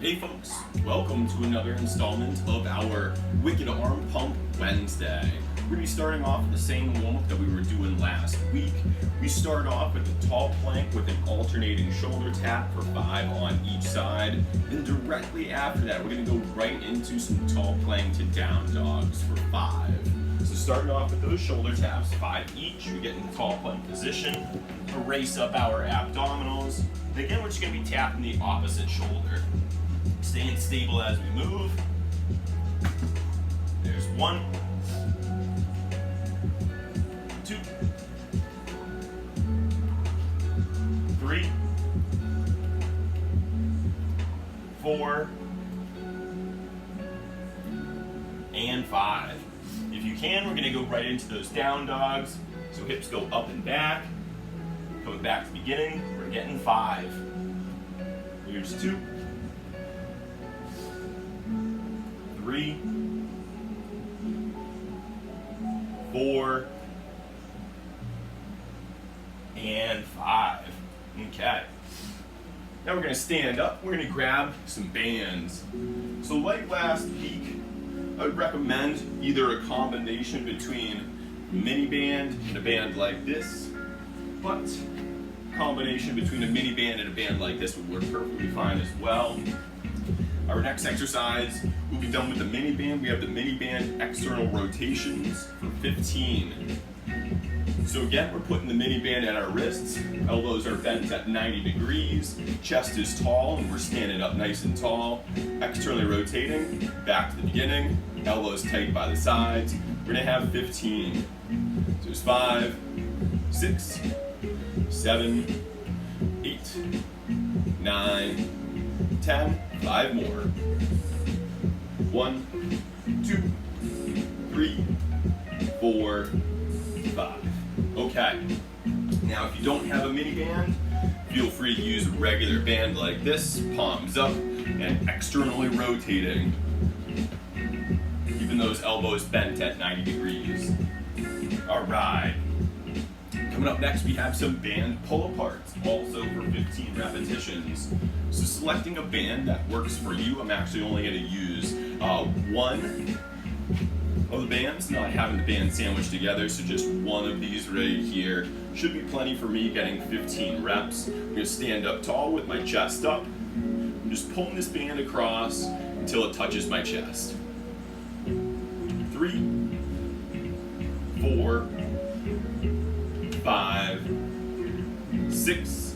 Hey folks, welcome to another installment of our Wicked Arm Pump Wednesday. We're going to be starting off with the same warm-up that we were doing last week. We start off with the tall plank with an alternating shoulder tap for 5 on each side. And directly after that, we're going to go right into some tall plank to down dogs for 5. So starting off with those shoulder taps, 5 each, we get in the tall plank position, erase up our abdominals. And again, we're just going to be tapping the opposite shoulder. Staying stable as we move. There's 1, 2, 3, 4, and 5. If you can, we're going to go right into those down dogs. So hips go up and back. Coming back to the beginning, we're getting 5. Here's 2. 3, 4, and 5. Okay. Now we're going to stand up. We're going to grab some bands. So like last week, I would recommend either a combination between a mini band and a band like this, but a combination between a mini band and a band like this would work perfectly fine as well. Our next exercise will be done with the mini band. We have the mini band external rotations for 15. So again, we're putting the mini band at our wrists. Elbows are bent at 90 degrees. Chest is tall and we're standing up nice and tall. Externally rotating, back to the beginning. Elbows tight by the sides. We're gonna have 15. So there's 5, 6, 7, 8, 9, 10, 5 more. 1, 2, 3, 4, 5. Okay. Now if you don't have a mini band, feel free to use a regular band like this, palms up and externally rotating. Keeping those elbows bent at 90 degrees. All right. Coming up next, we have some band pull-aparts, also for 15 repetitions. So selecting a band that works for you, I'm actually only going to use one of the bands, not having the band sandwiched together, so just one of these right here. Should be plenty for me getting 15 reps. I'm going to stand up tall with my chest up. I'm just pulling this band across until it touches my chest. 3, 4, 5, 6,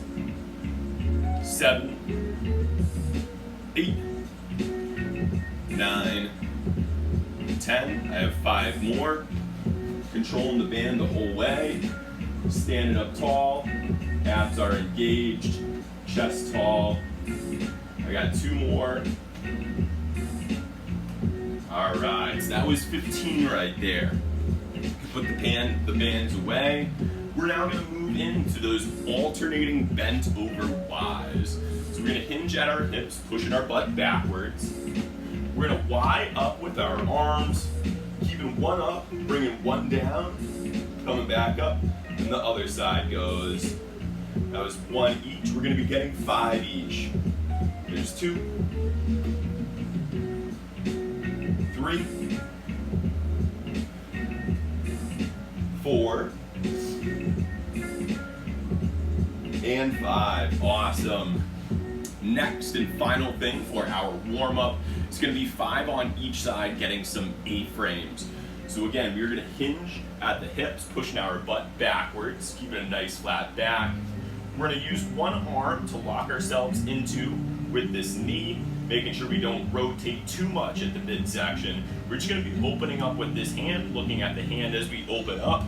7, 8, 9, 10. I have 5 more. Controlling the band the whole way. Standing up tall. Abs are engaged. Chest tall. I got 2 more. Alright, so that was 15 right there. Put the bands away. We're now going to move into those alternating bent over Ys. So we're going to hinge at our hips, pushing our butt backwards. We're going to Y up with our arms, keeping one up, bringing one down, coming back up, and the other side goes. That was 1 each. We're going to be getting 5 each. There's 2, 3, 4, and 5. Awesome. Next and final thing for our warm-up is going to be 5 on each side, getting some A-frames. So again, we're going to hinge at the hips, pushing our butt backwards, keeping a nice flat back. We're going to use one arm to lock ourselves into with this knee, making sure we don't rotate too much at the midsection. We're just going to be opening up with this hand, looking at the hand as we open up,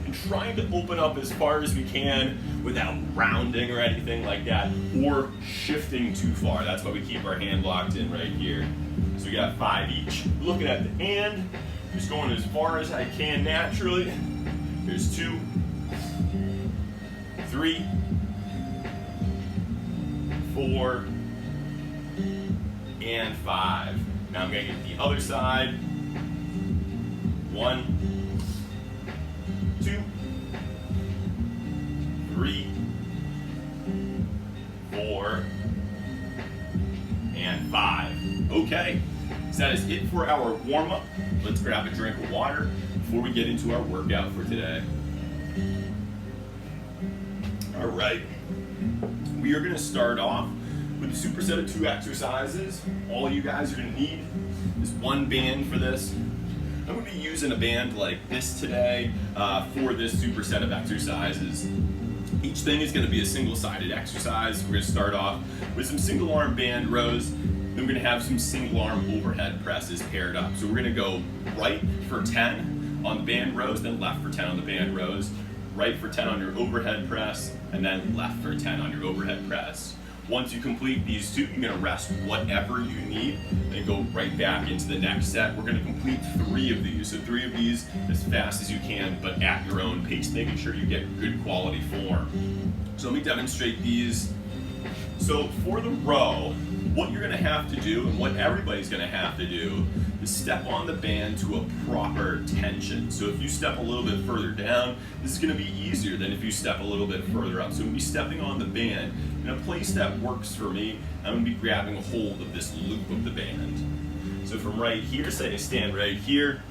and trying to open up as far as we can without rounding or anything like that, or shifting too far. That's why we keep our hand locked in right here. So we got 5 each. Looking at the hand, just going as far as I can naturally. There's 2, 3, 4, and 5. Now I'm going to get the other side. 1, 2, 3, 4, and 5. Okay, so that is it for our warm-up. Let's grab a drink of water before we get into our workout for today. All right, we are gonna start off with a superset of 2 exercises. All you guys are gonna need is 1 band for this. I'm gonna be using a band like this today for this superset of exercises. Each thing is gonna be a single-sided exercise. We're gonna start off with some single arm band rows. Then we're gonna have some single arm overhead presses paired up. So we're gonna go right for 10 on the band rows, then left for 10 on the band rows, right for 10 on your overhead press, and then left for 10 on your overhead press. Once you complete these 2, you're gonna rest whatever you need and go right back into the next set. We're gonna complete 3 of these. So 3 of these as fast as you can, but at your own pace, making sure you get good quality form. So let me demonstrate these. So for the row, what you're gonna have to do, and what everybody's gonna have to do, is step on the band to a proper tension. So if you step a little bit further down, this is gonna be easier than if you step a little bit further up. So I'm gonna be stepping on the band in a place that works for me. I'm gonna be grabbing a hold of this loop of the band. So from right here, say I stand right here,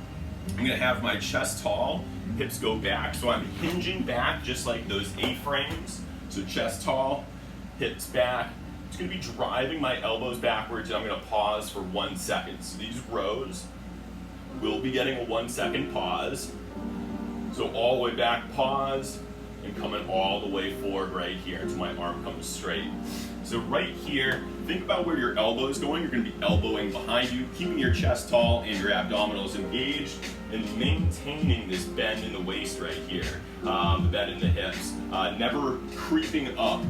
I'm gonna have my chest tall, hips go back. So I'm hinging back just like those A-frames. So chest tall, hips back. It's gonna be driving my elbows backwards, and I'm gonna pause for 1 second. So these rows will be getting a 1-second pause. So all the way back, pause, and coming all the way forward right here until my arm comes straight. So right here, think about where your elbow is going. You're gonna be elbowing behind you, keeping your chest tall and your abdominals engaged, and maintaining this bend in the waist right here, the bend in the hips. Never creeping up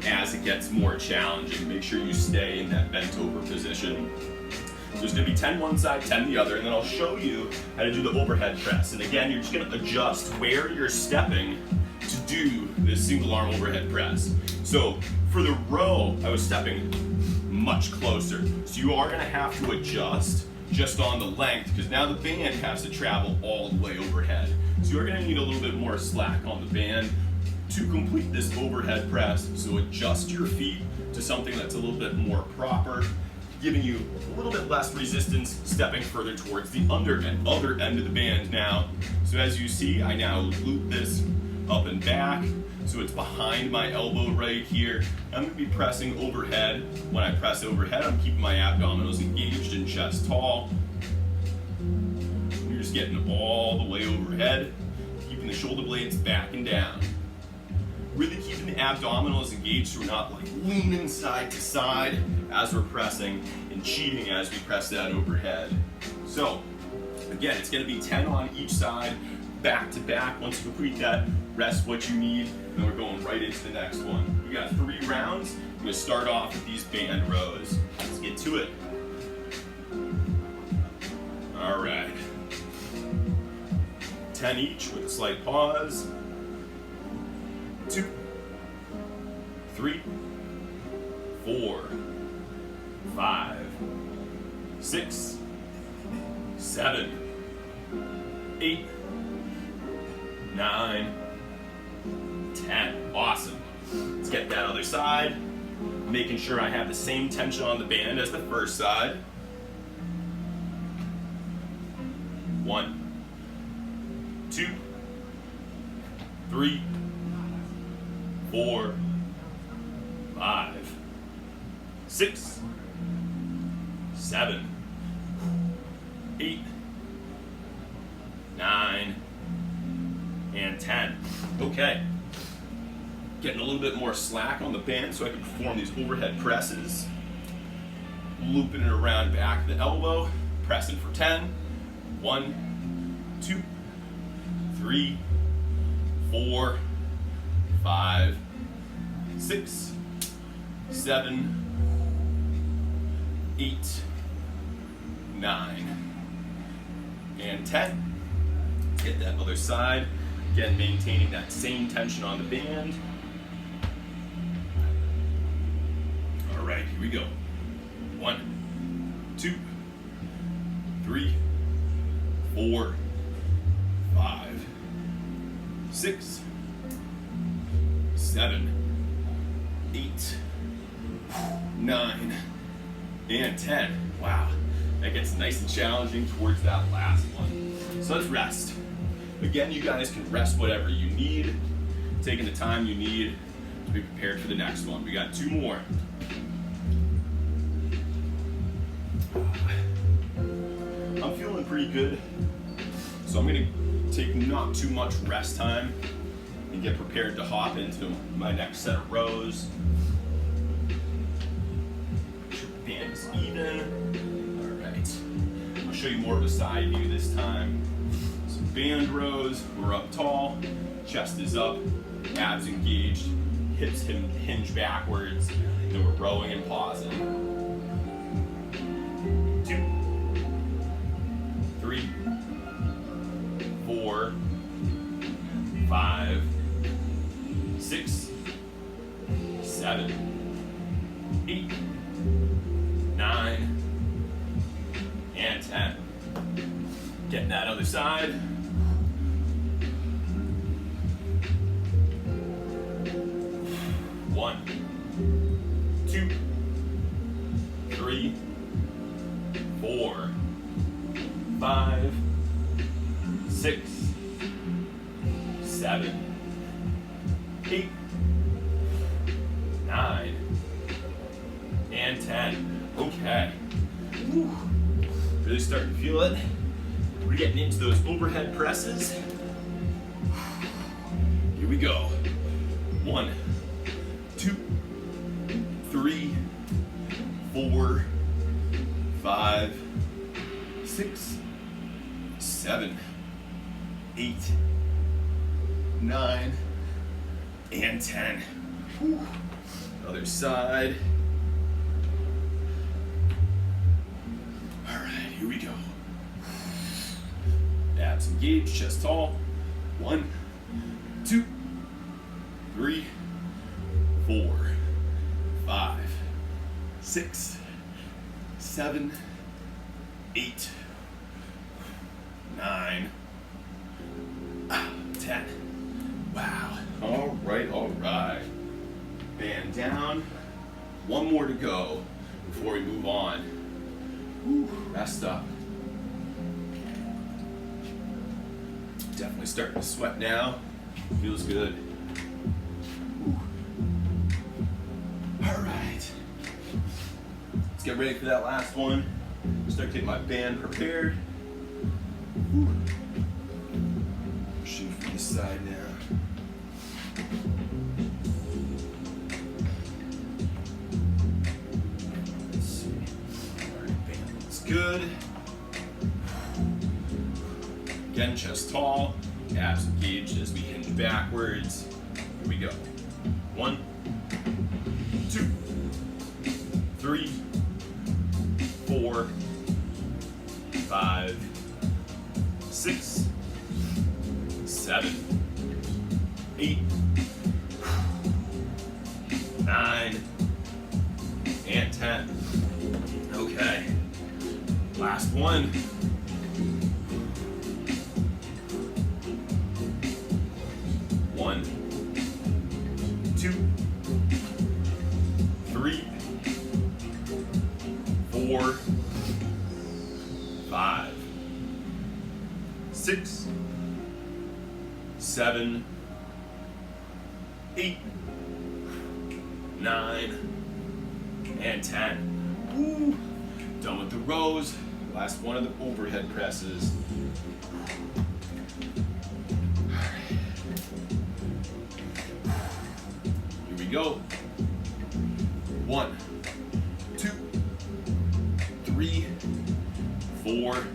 as it gets more challenging. Make sure you stay in that bent over position. So there's gonna be 10 one side, 10 the other, and then I'll show you how to do the overhead press. And again, you're just gonna adjust where you're stepping to do this single arm overhead press. So for the row, I was stepping much closer. So you are gonna have to adjust just on the length, because now the band has to travel all the way overhead. So you're gonna need a little bit more slack on the band to complete this overhead press. So adjust your feet to something that's a little bit more proper, giving you a little bit less resistance, stepping further towards the other end of the band now. So as you see, I now loop this up and back, so it's behind my elbow right here. I'm gonna be pressing overhead. When I press overhead, I'm keeping my abdominals engaged and chest tall. You're just getting all the way overhead, keeping the shoulder blades back and down. Really keeping the abdominals engaged so we're not like leaning side to side as we're pressing and cheating as we press that overhead. So again, it's gonna be 10 on each side, back to back. Once you complete that, rest what you need, and then we're going right into the next one. We got 3 rounds. I'm gonna start off with these band rows. Let's get to it. All right. 10 each with a slight pause. 2, 3, 4, 5, 6, 7, 8, 9, 10. Awesome. Let's get that other side. Making sure I have the same tension on the band as the first side. 1, 2, 3, 4, 5, 6, 7, 8, 9, and 10. Okay. Getting a little bit more slack on the band so I can perform these overhead presses. Looping it around back of the elbow, pressing for 10. 1, 2, 3, 4, 5, 6, 7, 8, 9, and 10. Get that other side. Again, maintaining that same tension on the band. All right, here we go. 1, 2, 3, 4, 5, 6, 7, 8, 9, and 10. Wow, that gets nice and challenging towards that last one. So let's rest. Again, you guys can rest whatever you need, taking the time you need to be prepared for the next one. We got 2 more. I'm feeling pretty good, so I'm gonna take not too much rest time and get prepared to hop into my next set of rows. Make sure the band is even. All right, I'll show you more of a side view this time. Some band rows, we're up tall, chest is up, abs engaged, hips hinge backwards, and then we're rowing and pausing. 2, 3, 4, 5, 6, 7, 8, 9, and 10. Getting that other side. One, 2, 3, 4, 5, 6, 7, 8, 9, and 10. Okay. Whew. Really starting to feel it. We're getting into those overhead presses. Here we go. 1, 2, 3, 4, 5, 6, 7, 8, 9, and 10. Whew. Other side. All right, here we go. Abs engaged, chest tall. 1, 2, 3, 4, 5, 6, 7, 8, 9, 10. Wow. All right. Band down. 1 more to go before we move on. Whew, rest up. Definitely starting to sweat now. Feels good. Whew. All right. Let's get ready for that last one. Start getting my band prepared. Whew. Shoot from this side now. Let's see. All right, band looks good. Again, chest tall, abs engaged as we hinge backwards. Here we go. 1, 2, 3, 4, 5, 6, 7, 8, 9, and 10. Okay. Last one. 1, 2, 3, 4, 5, 6, 7, 8, 9, and 10. Woo. Done with the rows. Last one of the overhead presses. Here we go. 1, 2, 3, 4,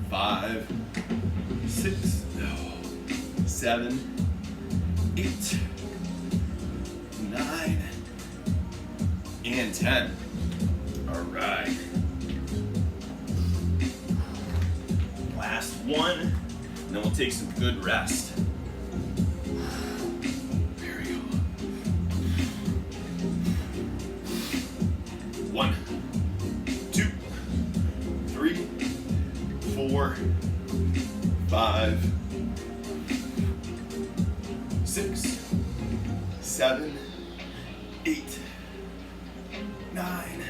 5, 6, 7, 8, 9, and 10. All right. Last one, and then we'll take some good rest. There we go. 1, 2, 3, 4, 5, 6, 7, 8, 9,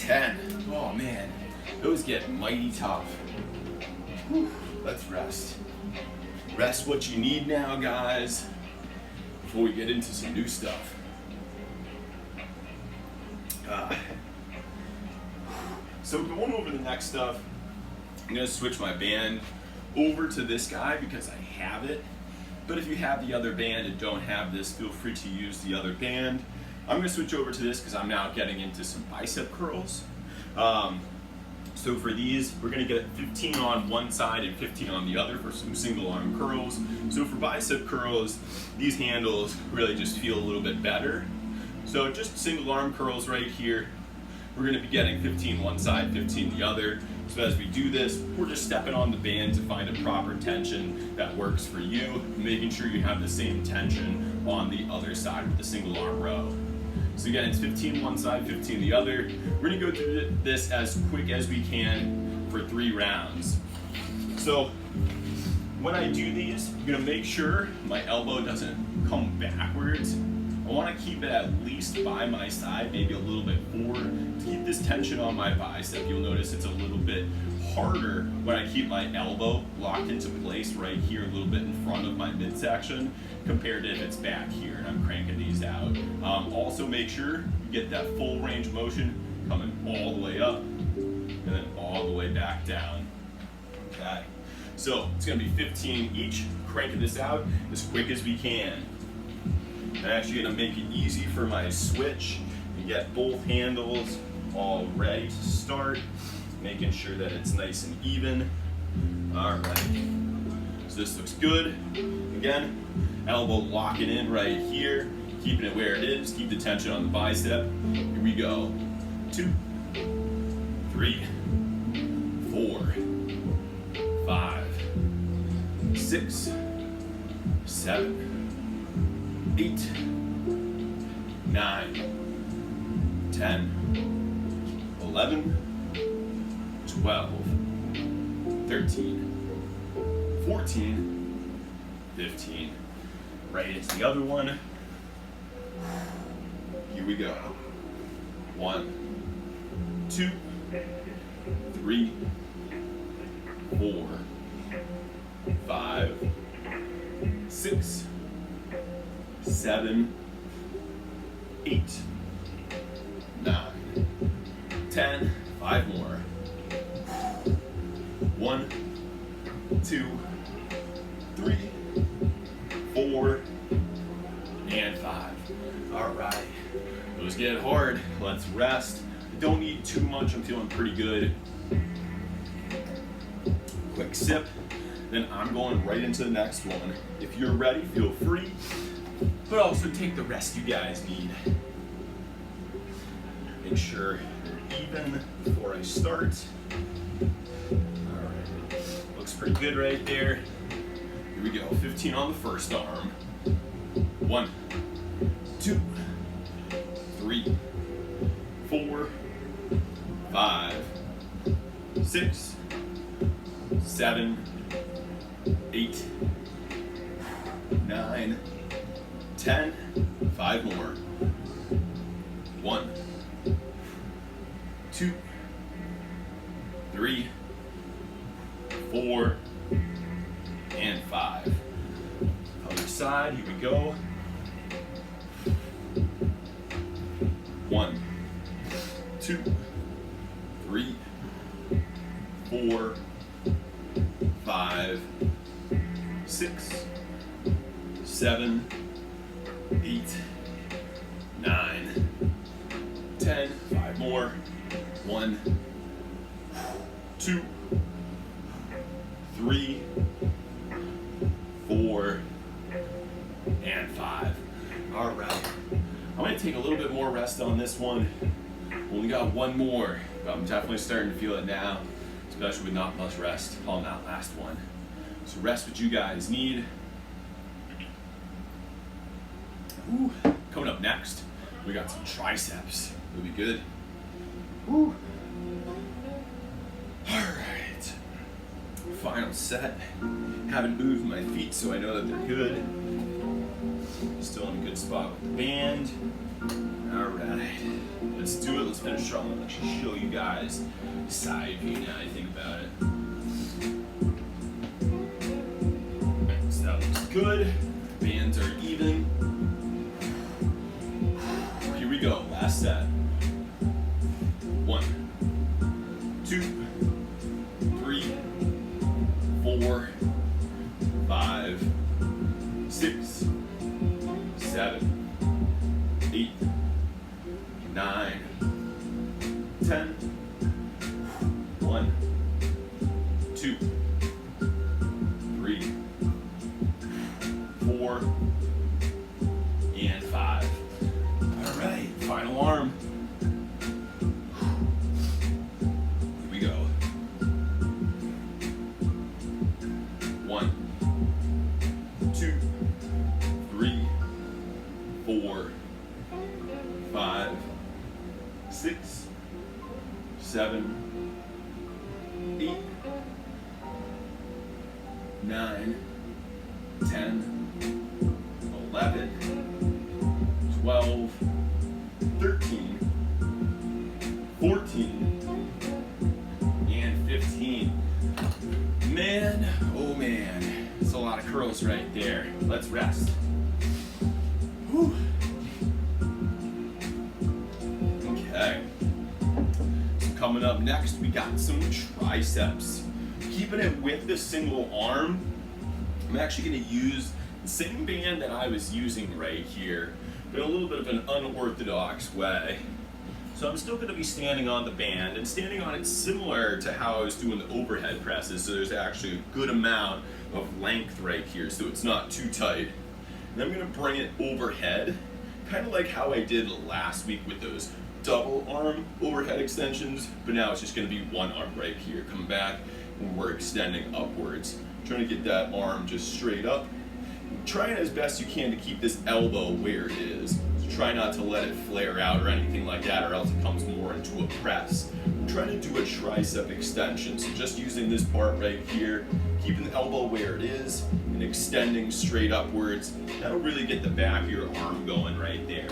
10. Oh man, those get mighty tough. Whew. Let's rest. Rest what you need now, guys, before we get into some new stuff. So going over the next stuff, I'm gonna switch my band over to this guy because I have it. But if you have the other band and don't have this, feel free to use the other band. I'm gonna switch over to this because I'm now getting into some bicep curls. So for these, we're gonna get 15 on one side and 15 on the other for some single arm curls. So for bicep curls, these handles really just feel a little bit better. So just single arm curls right here. We're gonna be getting 15 one side, 15 the other. So as we do this, we're just stepping on the band to find a proper tension that works for you, making sure you have the same tension on the other side with the single arm row. So again, it's 15 one side, 15 the other. We're gonna go through this as quick as we can for 3 rounds. So when I do these, I'm gonna make sure my elbow doesn't come backwards. I wanna keep it at least by my side, maybe a little bit forward, to keep this tension on my bicep. You'll notice it's a little bit harder when I keep my elbow locked into place right here, a little bit in front of my midsection, compared to if it's back here and I'm cranking these out. Also make sure you get that full range of motion coming all the way up and then all the way back down. Okay, so it's gonna be 15 each, cranking this out as quick as we can. I'm actually gonna make it easy for my switch and get both handles all ready to start, making sure that it's nice and even. All right, so this looks good. Again, elbow locking in right here, keeping it where it is, keep the tension on the bicep. Here we go. 2, 3, 4, 5, 6, 7, 8, 9, 10, 11, 12, 13, 14, 15. Right into the other one. Here we go. 1, 2, 3, 4, 5, 6, 7, 8, 9, 10. 5 more. 1, 2, 3, 4, and 5. All right, those get hard. Let's rest. Don't need too much. I'm feeling pretty good. Quick sip. Then I'm going right into the next one. If you're ready, feel free, but also take the rest you guys need. Make sure you're even before I start. All right, looks pretty good right there. Here we go, 15 on the first arm. 1, 2, 3, 4, 5, 6, 7, 8, 9, 10, 5 more. 1, 2, 3, 4, and 5. Other side, here we go. 1, 2, 3, 4, 5, 6, 7, 8, 9, 10. 5 more. 1, 2, 3, 4, and 5. All right. I'm going to take a little bit more rest on this one. Only got 1 more, but I'm definitely starting to feel it now, especially with not much rest on that last one. So rest what you guys need. Ooh. Coming up next, we got some triceps. It'll be good. Woo. All right. Final set. Haven't moved my feet, so I know that they're good. Still in a good spot with the band. All right. Let's do it let's finish strong. Let's just show you guys side view now I think about it. Alright, so that looks good. Bands are even. Here we go, last set. 1, 2, 3, 4, 5, 6, 7, 8, 9, 10. 1, 2, 3, 4, and 5. All right, final arm. Here we go. 1, 2, 3, 4, 5, 6, 7, 8, 9, 10, 11, 12, 13, 14, and 15. Man, oh man, it's a lot of curls right there. Let's rest. Whew. Okay. So coming up next, we got some triceps. Keeping it with the single arm, I'm actually going to use the same band that I was using right here, but in a little bit of an unorthodox way. So I'm still going to be standing on the band and standing on it similar to how I was doing the overhead presses, so there's actually a good amount of length right here, so it's not too tight. And I'm going to bring it overhead, kind of like how I did last week with those double arm overhead extensions, but now it's just going to be one arm right here. Come back and we're extending upwards. Trying to get that arm just straight up. Trying as best you can to keep this elbow where it is. So try not to let it flare out or anything like that, or else it comes more into a press. I'm trying to do a tricep extension, so just using this part right here, keeping the elbow where it is, and extending straight upwards. That'll really get the back of your arm going right there.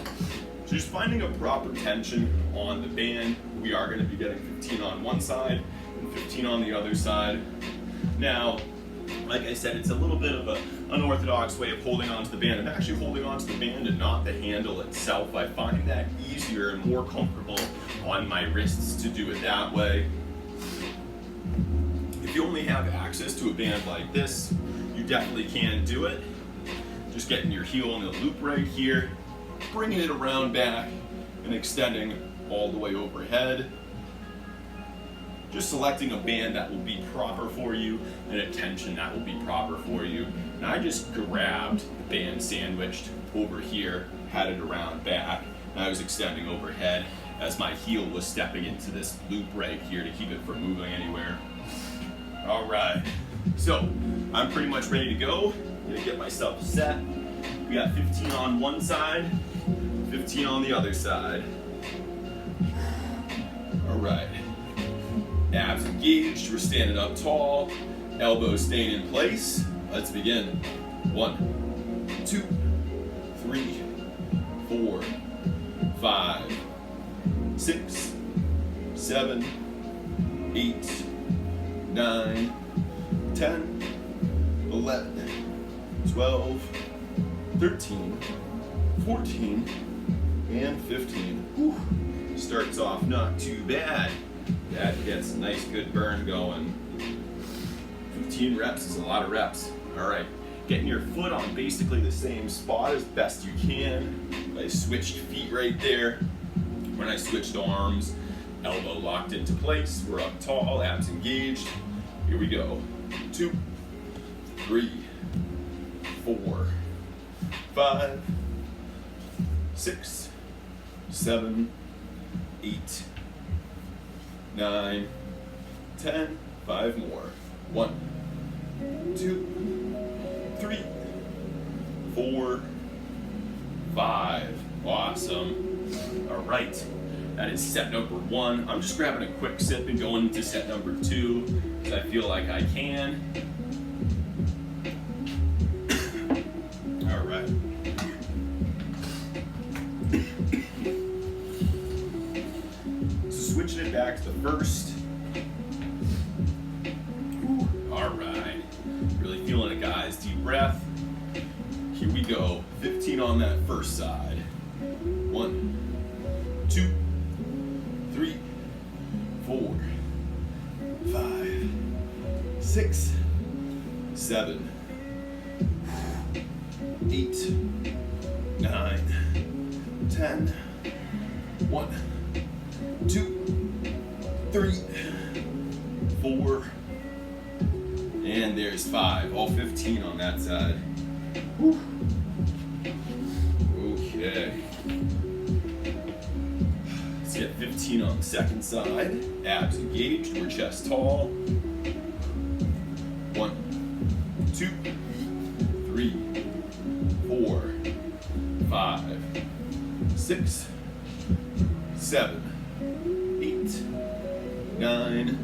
So just finding a proper tension on the band. We are going to be getting 15 on one side and 15 on the other side. Now, like I said, it's a little bit of an unorthodox way of holding onto the band. I'm actually holding onto the band and not the handle itself. I find that easier and more comfortable on my wrists to do it that way. If you only have access to a band like this, you definitely can do it. Just getting your heel in the loop right here, bringing it around back, and extending all the way overhead. Just selecting a band that will be proper for you and a tension that will be proper for you. And I just grabbed the band sandwiched over here, had it around back, and I was extending overhead as my heel was stepping into this loop right here to keep it from moving anywhere. All right, so I'm pretty much ready to go. I'm gonna get myself set. We got 15 on one side, 15 on the other side. All right. Abs engaged, we're standing up tall, elbows staying in place. Let's begin. 1, 2, 3, 4, 5, 6, 7, 8, 9, 10, 11, 12, 13, 14, and 15. Whew. Starts off not too bad. That gets a nice good burn going. 15 reps is a lot of reps. All right, getting your foot on basically the same spot as best you can. I switched feet right there. When I switched arms, elbow locked into place. We're up tall, abs engaged. Here we go. 2, 3, 4, 5, 6, 7, 8, 9, 10, 5 more. 1, 2, 3, 4, 5. Awesome. All right, that is set number 1. I'm just grabbing a quick sip and going into set number 2, because I feel like I can. All right. switching it back to the first. Ooh, all right. Really feeling it, guys. Deep breath. Here we go. 15 on that first side. 1, 2, 3, 4, 5, 6, 7, 8, 9, 10. 1, 2, 3, 4, and there's 5. All 15 on that side. Whew. Okay. Let's get 15 on the second side. Abs engaged, we're chest tall. 1, 2, 3, 4, 5, 6, 7, 8, 9,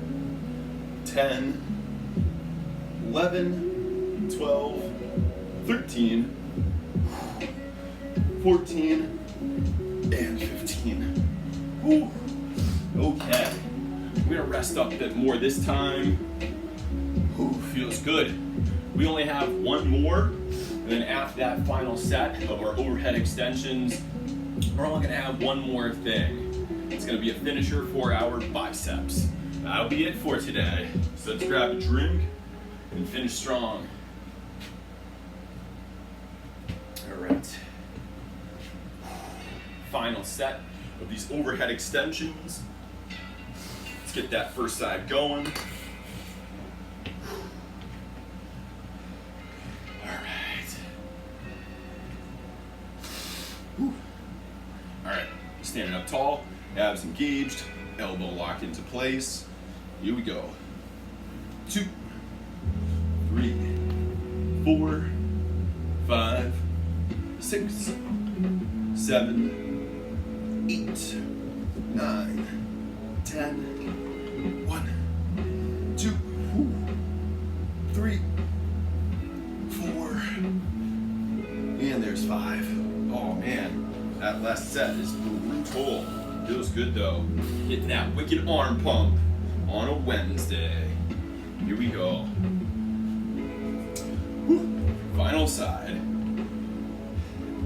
10, 11, 12, 13, 14, and 15. Whew. Okay, I'm gonna rest up a bit more this time. Whew, feels good. We only have one more, and then after that final set of our overhead extensions, we're only gonna have one more thing. It's gonna be a finisher for our biceps. That'll be it for today. So let's grab a drink and finish strong. All right. Final set of these overhead extensions. Let's get that first side going. All right. Whew. All right, standing up tall, abs engaged, elbow locked into place. Here we go. 2, 3, 4, 5, 6, 7, 8, 9, 10. 1, 2, 3, 4, and there's 5. Oh man, that last set is brutal. Feels good though. Hitting that wicked arm pump on a Wednesday. Here we go. Whew. Final side.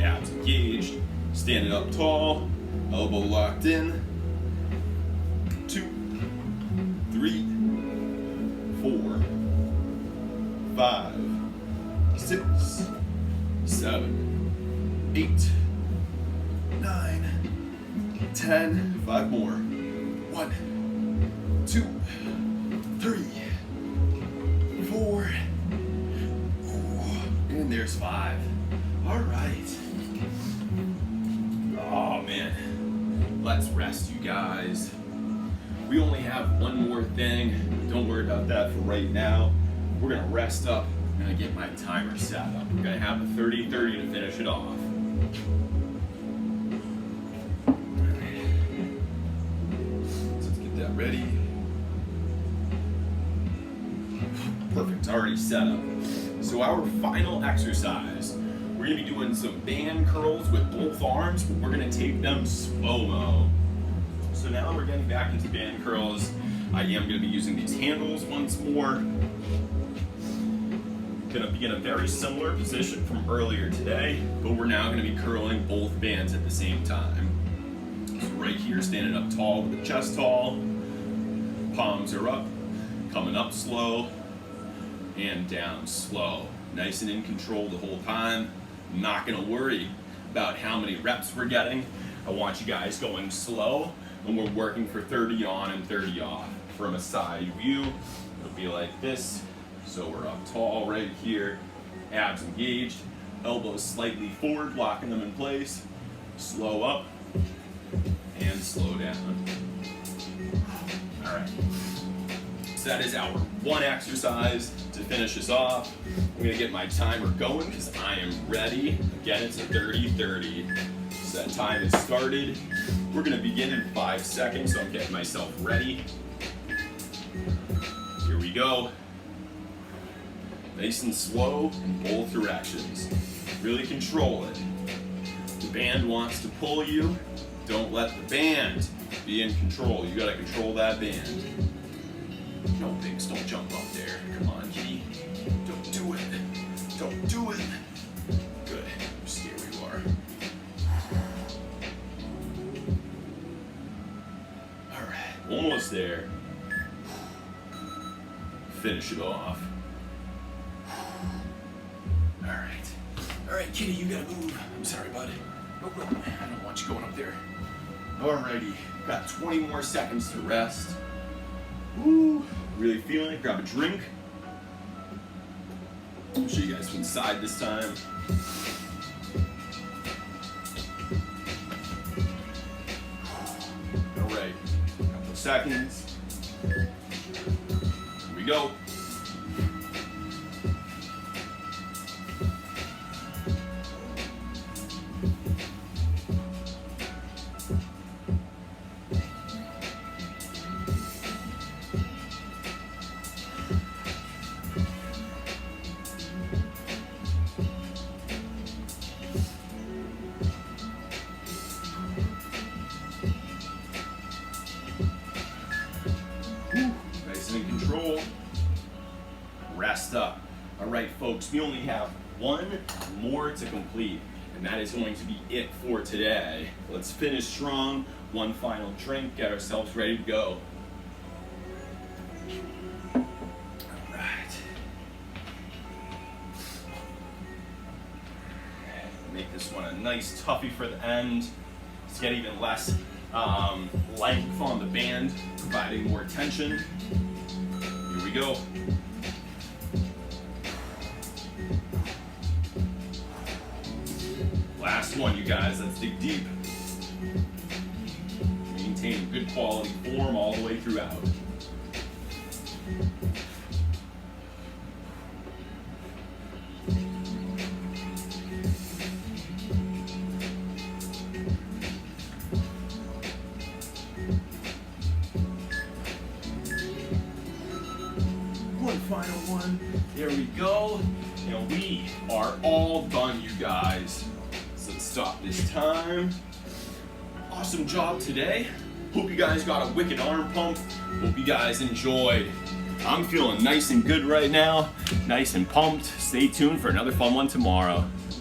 Abs engaged. Standing up tall. Elbow locked in. 2, 3, 4, 5, 6, 7, 8, 9, 10. 5 more. 1, 2, 3, 4. And there's 5. All right. Oh man. Let's rest, you guys. We only have one more thing. Don't worry about that for right now. We're gonna rest up. I'm gonna get my timer set up. We're gonna have a 30-30 to finish it off. Ready? Perfect, already set up. So our final exercise, we're gonna be doing some band curls with both arms, but we're gonna take them slow-mo. So now we're getting back into band curls. I am gonna be using these handles once more. Gonna be in a very similar position from earlier today, but we're now gonna be curling both bands at the same time. So right here, standing up tall with the chest tall. Palms are up, coming up slow, and down slow. Nice and in control the whole time. Not gonna worry about how many reps we're getting. I want you guys going slow, and we're working for 30 on and 30 off. From a side view, it'll be like this. So we're up tall right here, abs engaged, elbows slightly forward, locking them in place. Slow up, and slow down. All right, so that is our one exercise to finish us off. I'm gonna get my timer going because I am ready. Again, it's a 30-30. So that time is started. We're gonna begin in 5 seconds, so I'm getting myself ready. Here we go. Nice and slow in both directions. Really control it. The band wants to pull you Don't let the band be in control. You gotta control that band. No, Biggs, don't jump up there. Come on, kitty. Don't do it. Don't do it. Good. Just stay where you are. Alright, almost there. Finish it off. Alright. Alright, kitty, you gotta move. I'm sorry, bud. Oh, I don't want you going up there. Alrighty. Got 20 more seconds to rest. Woo. Really feeling it. Grab a drink. I'll show you guys from the side this time. Alright. Couple of seconds. Here we go. Nice and in control. Rest up. All right, folks, we only have one more to complete, and that is going to be it for today. Let's finish strong. One final drink, get ourselves ready to go. All right. Make this one a nice toughie for the end. Let's get even less length on the band, providing more tension. Here we go. Last one, you guys. Let's dig deep. Maintain good quality form all the way throughout. One final one. There we go. And we are all done, you guys. So let's stop this time. Awesome job today. Hope you guys got a wicked arm pump. Hope you guys enjoyed. I'm feeling nice and good right now. Nice and pumped. Stay tuned for another fun one tomorrow.